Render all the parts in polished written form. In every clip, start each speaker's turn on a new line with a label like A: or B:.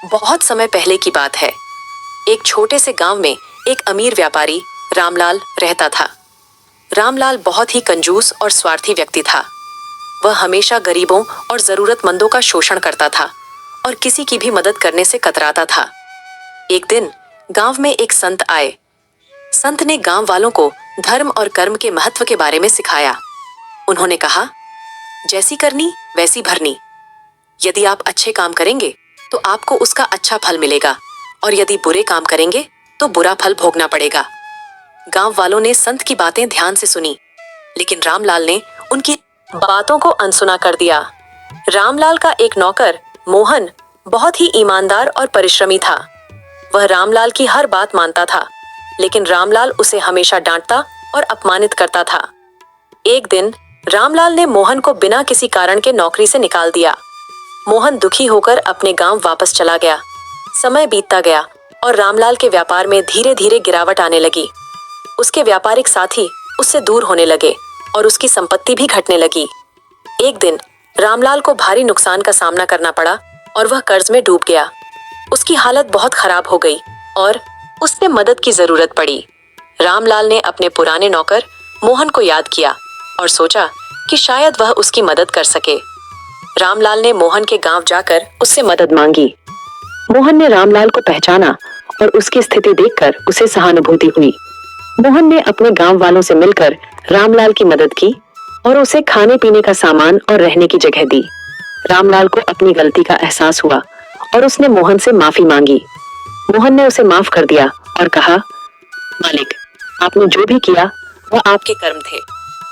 A: बहुत समय पहले की बात है। एक छोटे से गांव में एक अमीर व्यापारी रामलाल रहता था। रामलाल बहुत ही कंजूस और स्वार्थी व्यक्ति था। वह हमेशा गरीबों और जरूरतमंदों का शोषण करता था और किसी की भी मदद करने से कतराता था। एक दिन गांव में एक संत आए। संत ने गांव वालों को धर्म और कर्म के महत्व के बारे में सिखाया। उन्होंने कहा, जैसी करनी वैसी भरनी। यदि आप अच्छे काम करेंगे तो आपको उसका अच्छा फल मिलेगा और यदि बुरे काम करेंगे तो बुरा फल भोगना पड़ेगा। गांव वालों ने संत की बातें ध्यान से सुनी, लेकिन रामलाल ने उनकी बातों को अनसुना कर दिया। रामलाल का एक नौकर मोहन बहुत ही ईमानदार और परिश्रमी था। वह रामलाल की हर बात मानता था, लेकिन रामलाल उसे हमेशा डांटता और अपमानित करता था। एक दिन रामलाल ने मोहन को बिना किसी कारण के नौकरी से निकाल दिया। मोहन दुखी होकर अपने गांव वापस चला गया। समय बीतता गया और रामलाल के व्यापार में धीरे धीरे गिरावट आने लगी। उसके व्यापारिक साथी उससे दूर होने लगे और उसकी संपत्ति भी घटने लगी। एक दिन रामलाल को भारी नुकसान का सामना करना पड़ा और वह कर्ज में डूब गया। उसकी हालत बहुत खराब हो गई और उससे मदद की जरूरत पड़ी। रामलाल ने अपने पुराने नौकर मोहन को याद किया और सोचा कि शायद वह उसकी मदद कर सके। रामलाल ने मोहन के गांव जाकर उससे मदद मांगी। मोहन ने रामलाल को पहचाना और उसकी स्थिति देखकर उसे सहानुभूति हुई। मोहन ने अपने गांव वालों से मिलकर रामलाल की मदद की और उसे खाने पीने का सामान और रहने की जगह दी। रामलाल को अपनी गलती का एहसास हुआ और उसने मोहन से माफी मांगी। मोहन ने उसे माफ कर दिया और कहा, मालिक, आपने जो भी किया वह आपके कर्म थे,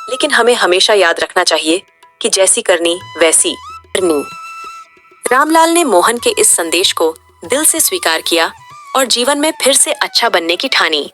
A: लेकिन हमें हमेशा याद रखना चाहिए कि जैसी करनी वैसी करनी। रामलाल ने मोहन के इस संदेश को दिल से स्वीकार किया और जीवन में फिर से अच्छा बनने की ठानी।